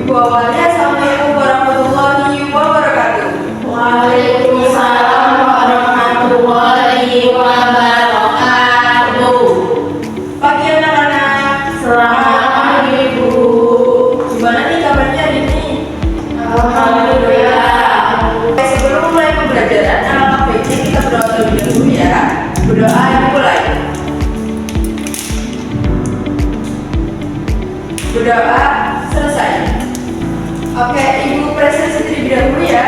Ibu awalnya, Assalamualaikum warahmatullahi wabarakatuh. Waalaikumsalam warahmatullahi wabarakatuh. Pagi anak-anak. Selamat Ibu. Gimana nih kabarnya hari ini? Alhamdulillah. Sebelum mulai pembelajaran, alangkah baiknya kita berdoa terlebih dahulu ya. Berdoa dimulai. Berdoa selesai. Oke, Ibu presentasi terlebih dahulu ya.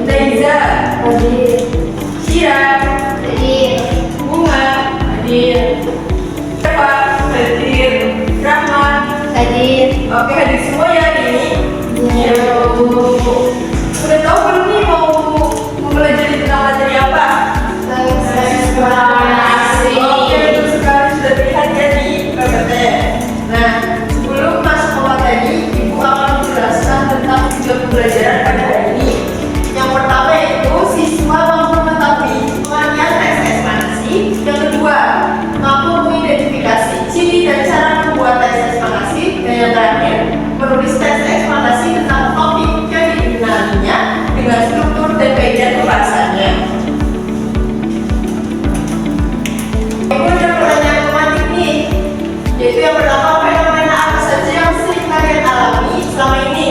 Teiza, Hadir. Syira, Hadir. Bunga, Hadir. Eva, hadir, Rahman. Hadir. Oke, hadir semua ya hari ini. Ya. Udah tahu belum nih mau mempelajari tentang materi apa? Eksplorasi. Oke, betul sekali, sudah terlihat ya di PPT. Nah, sebelum masuk ke materi, Ibu akan menjelaskan tentang tujuan pembelajaran pada hari ini. Yang pertama yaitu siswa mampu mengetahui pengertian teks ekspansi. Yang kedua, mampu mengidentifikasi ciri dan cara membuat teks ekspansi. Dan yang terakhir, menulis teks ekspansi tentang topik yang dikenalinya dengan struktur dan kaidah pembahasannya. Ibu ada pertanyaan tematik nih, yaitu yang pertama, fenomena apa saja yang sering kalian alami selama ini?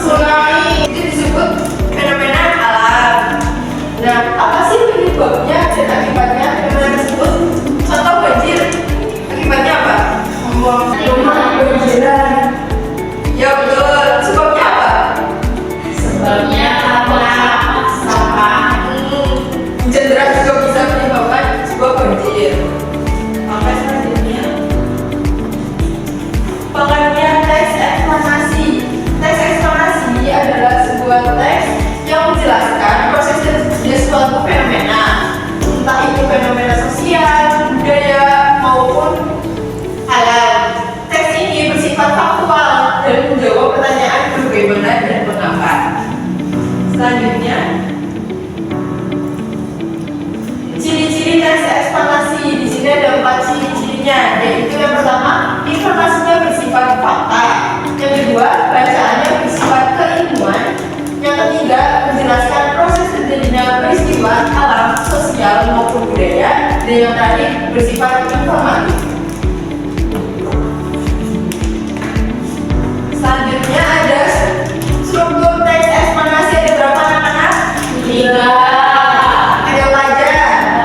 Tsunami itu disebut fenomena alam. Nah, apa sih penyebabnya dan akibatnya fenomena tersebut? Contoh banjir, akibatnya apa? Ya betul. Sebabnya apa? Sebabnya karena sampah. Hujan deras juga bisa menyebabkan sebuah banjir. Oke, selanjutnya pengertian teks eksplanasi. Teks eksplanasi adalah sebuah teks yang menjelaskan proses terjadinya suatu fenomena, entah itu fenomena sosial, budaya, maupun alam. Teks ini bersifat faktual dan menjawab pertanyaan bagaimana dan mengapa. Selanjutnya, ciri-ciri teks eksplanasi. Di sini ada 4 ciri-cirinya, yaitu yang pertama, informasinya bersifat fakta. Yang kedua, bacaannya bersifat keilmuan. Yang ketiga, menjelaskan proses terjadinya peristiwa alam, sosial maupun budaya. Dan yang terakhir, bersifat informatif. Selanjutnya ada struktur teks eksplanasi. Ada berapa anak-anak? 3. Ada apa aja?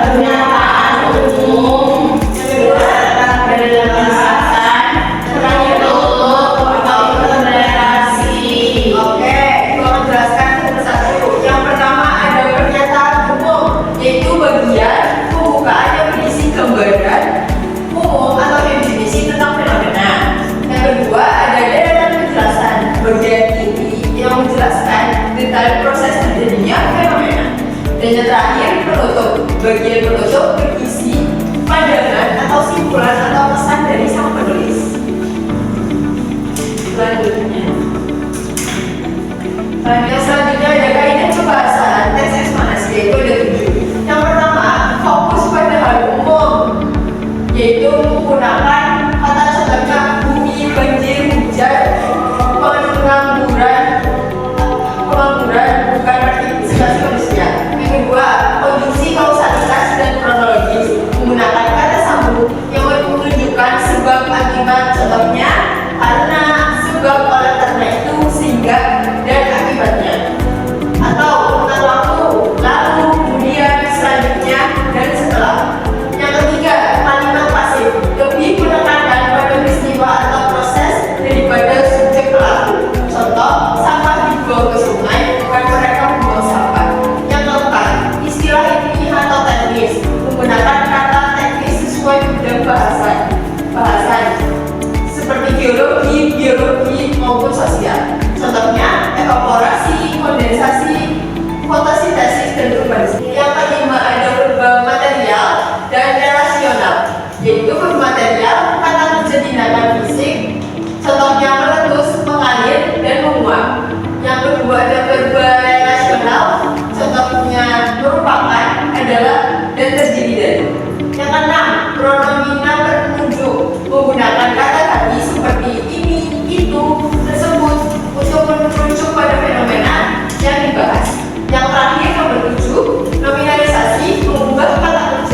Pernyataan umum. Penjelasan. Penutup atau interpretasi. Oke, Ibu akan jelaskan satu persatu. Yang pertama ada pernyataan umum, yaitu bagian pembukaan yang berisi gambaran umum atau definisi tentang fenomena. Yang kedua ada deretan penjelasan, bagian inti yang menjelaskan detail proses terjadinya fenomena. Dan yang terakhir penutup, bagian penutup berisi pandangan atau simpulan atau pesan dari sang penulis. Selanjutnya ada kaidah pembahasan teks eksplanasi, yaitu ada 7. Yang pertama, fokus pada hal umum, yaitu menggunakan kata contohnya bumi, banjir, hujan, pengangguran, bukan partisipasi manusia. Yang kedua, konjungsi kausalitas dan kronologis, menggunakan kata sambung yang menunjukkan sebab akibat, contohnya karena, sebab, oleh karena itu, sehingga, dan akibatnya. Atau tentang waktu, lalu, kemudian, selanjutnya, dan setelah. Yang ketiga, kalimat pasif, lebih menekankan pada peristiwa atau proses daripada subjek pelaku. Contoh, sampah dibuang ke sungai, bukan mereka membuang sampah. Yang keempat, istilah ilmiah atau teknis, menggunakan kata teknis sesuai bidang bahasan seperti geologi, biologi maupun sosial. Contohnya evaporasi, kondensasi, fotosintesis, dan urbanisasi. Yang kelima ada verba material dan relasional, yaitu verba material kata kerja tindakan fisik, contohnya meletus, mengalir, dan menguap. Yang kedua ada verba relasional, contohnya merupakan, adalah, dan terdiri dari. Yang keenam,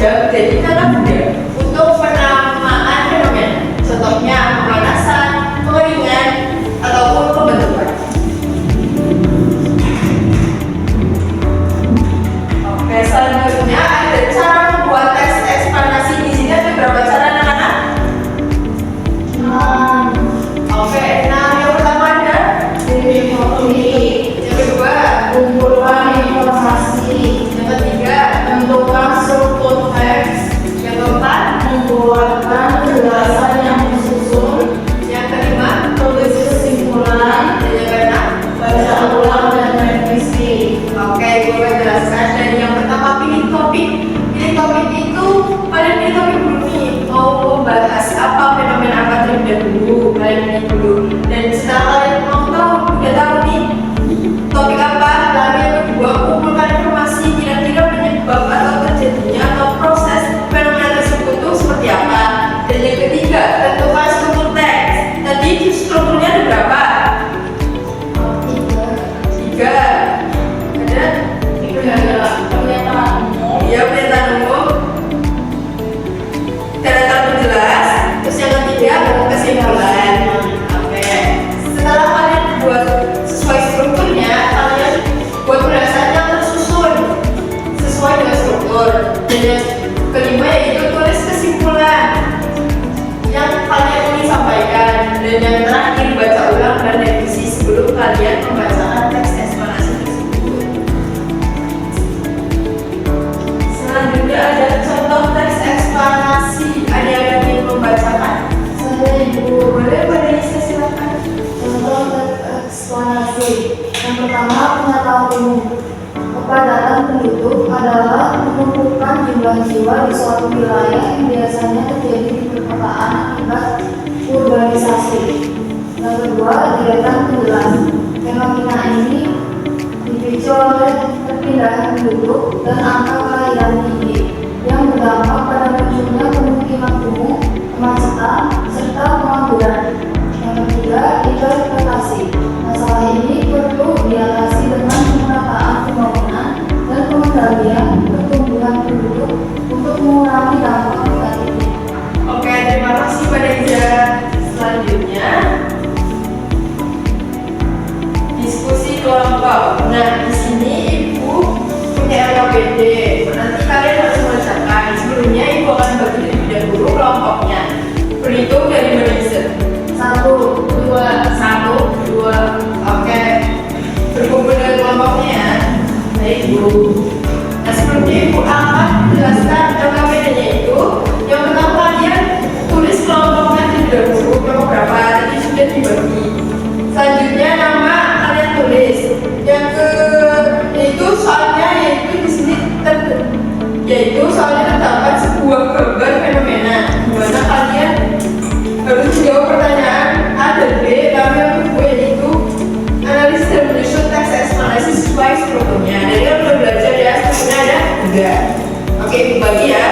ada menjadikan mudah untuk penamaan fenomena. Contohnya pemanasan, pengeringan, ataupun pembentukan. Oke, selanjutnya ada cara membuat teks eksplanasi. Di sini ada beberapa cara anak-anak. Oke, nah yang pertama ada yang kedua, Kumpulkan informasi. yang ketiga, Tentukan struktur teks. yang keempat, Membuatkan penjelasan yang disusun. yang kelima, Tulis kesimpulan. dan yang keenam. Baca ulang dan revisi. Oke, gue jelaskan dari yang pertama, pilih topik. Pilih topik itu kalian pilih topik dulu nih, mau membahas apa, fenomena apa terlebih dahulu, kalian pilih dulu. Dan setelah kalian mau tahu, udah tahu nih topik apa, lalu yang kedua kumpulkan informasi kira-kira penyebab atau terjadinya atau proses fenomena tersebut itu seperti apa. Dan yang ketiga, tentukan struktur teks. Tadi strukturnya ada berapa? Tiga. Ada? Pernyataan umum. Iya, pernyataan umum, catatan penjelas, terus yang ketiga kesimpulan. Oke, setelah kalian buat sesuai strukturnya, kalian buat penjelasan yang tersusun sesuai dengan struktur. Dan yang kelima yaitu tulis kesimpulan yang kalian ingin sampaikan. Dan yang terakhir, baca ulang dan revisi sebelum kalian membacakan teks eksplanasi tersebut. Selanjutnya ada contoh teks eksplanasi. Ada yang ingin membacakan? Saya Ibu. Boleh, pada Isa silakan. Contoh teks eksplanasi. Yang pertama, pernyataan umum. Kepadatan penduduk adalah penumpukan jumlah jiwa di suatu wilayah yang biasanya terjadi di perkotaan akibat urbanisasi. Yang kedua, deretan penjelas. Fenomena ini dipicu oleh perpindahan penduduk dan angka kelahiran tinggi yang berdampak pada munculnya pemukiman kumuh, kemacetan, serta pengangguran. Yang ketiga, interpretasi. Masalah ini perlu diatasi dengan pemetaan pembangunan dan pengendalian pertumbuhan penduduk untuk mengurangi dampak negatifnya. Oke, terima kasih pada Iza. Selanjutnya diskusi kelompok. Nah, di sini Ibu punya LKPD. Nanti kalian harus membacakan. Sebelumnya Ibu akan bagi terlebih dahulu kelompoknya. Berhitung dari mana Iza? 1, 2, 1, 2. Oke. Berkumpul dengan kelompoknya ya. Baik, Bu. Nah, sebelumnya Ibu akan menjelaskan LKPD-nya itu. Yang pertama kalian tulis kelompoknya terlebih dahulu. Kelompok berapa? Tadi sudah dibagi. Selanjutnya nama kalian tulis. Yang yaitu soalnya yaitu di sini yaitu soalnya terdapat sebuah gambar fenomena di mana kalian harus menjawab pertanyaan A dan B. Lalu yang kedua yaitu analisis dan menyusun teks eksplanasi sesuai strukturnya. Dari yang belum belajar ya, strukturnya ada 3. Oke, dibagi ya.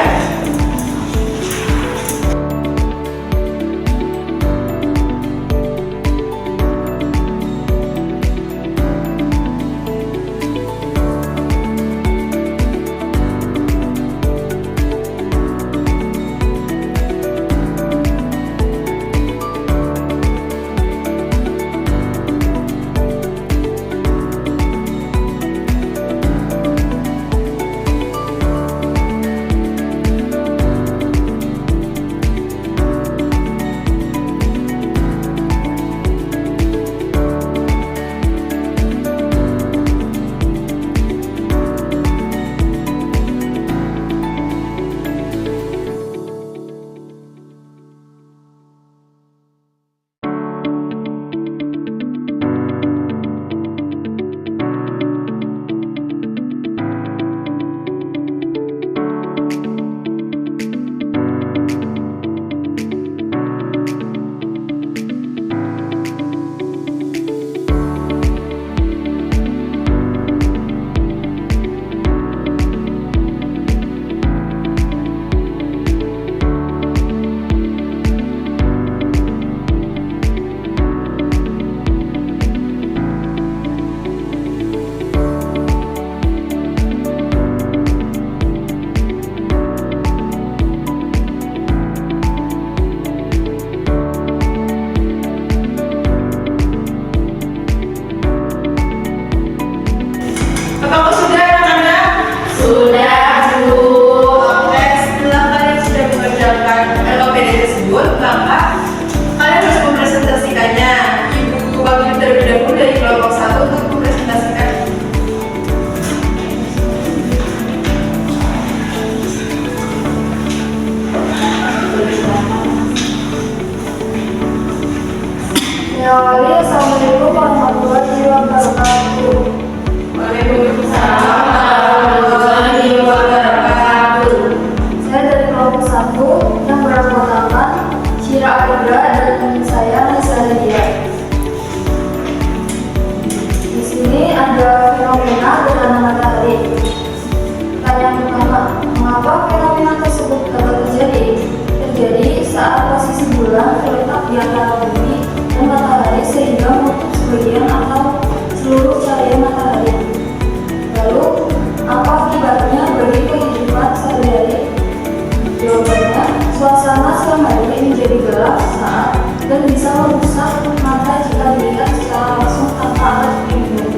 menjadi gelap saat dan bisa merusak mata jika dilihat secara langsung tanpa alat pelindung.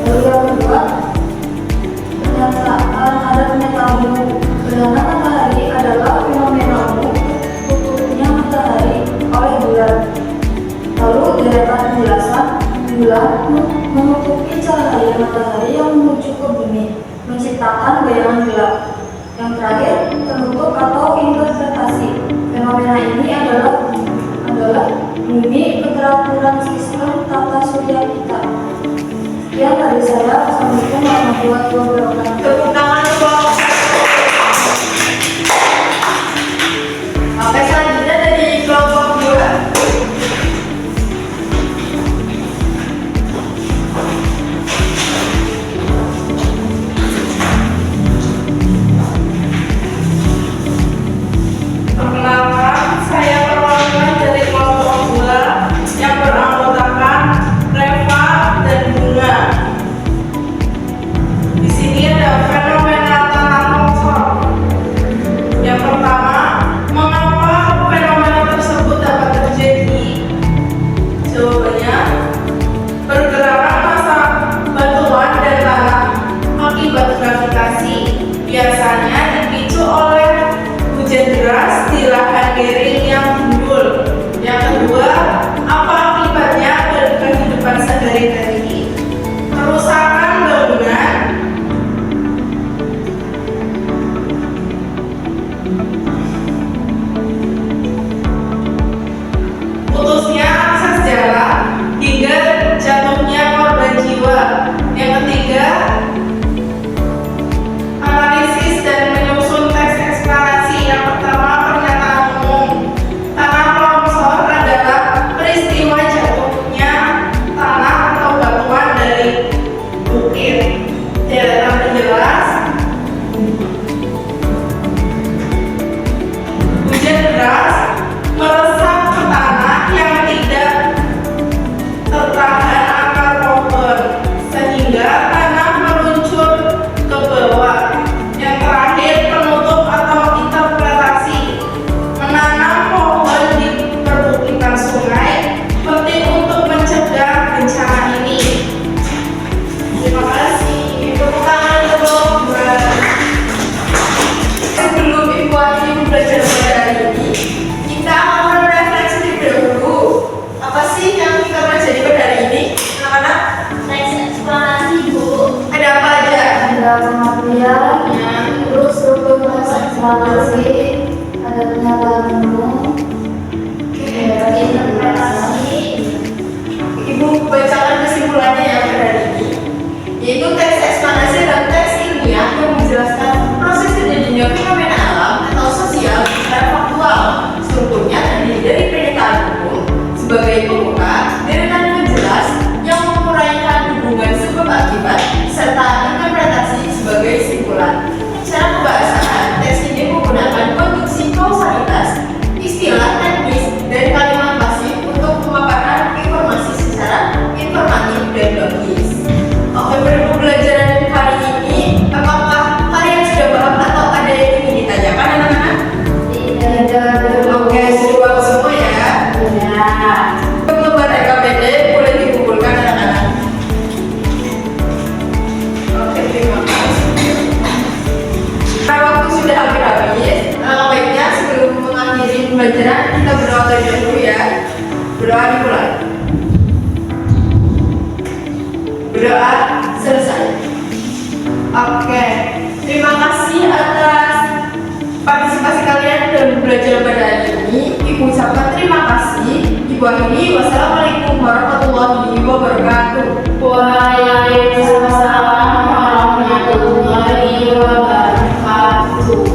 Lalu yang kedua, ada pernyataan umum. Gerhana matahari adalah fenomena umum tutupnya matahari oleh bulan. Lalu deretan penjelasan, bulan menutupi cahaya matahari yang menuju ke bumi, menciptakan bayangan gelap. Yang terakhir, penutup atau interpretasi. Fenomena ini adalah bumi keteraturan sistem tata surya kita. Sekian dari saya. Assalamualaikum warahmatullahi wabarakatuh. Tepuk tangan dong. Oke, selanjutnya dari kelompok 2. Perkenalkan, saya perwakilan dari kelompok 2 yang beranggotakan Reva dan Bunga. Di sini ada fenomena tanah longsor. Yang pertama, mengapa fenomena tersebut dapat terjadi? Jawabannya, pergerakan massa batuan dan tanah akibat gravitasi biasanya dipicu oleh hujan deras di lahan kering yang gundul. Yang kedua, apa akibatnya bagi kehidupan sehari-hari? Kerusakan bangunan, putusnya akses jalan, hingga jatuhnya korban jiwa. Yang ketiga, analisis dan menyusun teks eksplanasi. Yang pertama, pernyataan umum. Tanah longsor adalah peristiwa jatuhnya tanah atau batuan dari bukit. Deretan penjelas, hujan deras meresap ke tanah yang tidak tertahan akar pohon sehingga tanah meluncur ke bawah. Yang terakhir, penutup atau interpretasi. Menanam pohon di perbukitan sungai penting untuk mencegah bencana ini. Terima kasih. Tepuk tangan untuk kelompok 2. Sebelum Ibu Ani belajar pada hari ini, kita akan merefleksi terlebih dahulu. Apa sih yang kita pelajari pada hari ini, anak-anak? Teks eksplanasi, Bu. Ada apa aja? Ada pengertian, terus struktur teks eksplanasi, ada pernyataan umum, ada interpretasi. Ibu bacakan kesimpulannya ya pada hari ini, yaitu teks eksplanasi dan teks ilmiah yang menjelaskan proses terjadinya fenomena alam atau sosial secara faktual. Strukturnya terdiri dari pernyataan umum sebagai pembuka, deretan penjelas yang menguraikan hubungan sebab akibat, serta interpretasi sebagai simpulan. Secara pembahasan, teks ini menggunakan konstruksi kausalitas, istilah teknis, dan kalimat pasif untuk memaparkan informasi secara informatif dan logis. Oke, pada pembelajaran hari ini, apakah kalian sudah paham atau ada yang ingin ditanyakan, anak-anak? Oke, sudah paham semua ya? Untuk lembar EKPD boleh dikumpulkan, anak-anak. Oke, terima kasih. Karena waktu sudah hampir habis, baiknya sebelum mengakhiri pembelajaran kita berdoa terlebih dahulu ya. Berdoa dimulai. Berdoa selesai. Oke, terima kasih atas partisipasi kalian dalam belajar pada hari ini. Ibu ucapkan terima kasih. Ibu akhiri, wassalamualaikum warahmatullahi wabarakatuh. Waalaikumsalam warahmatullahi wabarakatuh.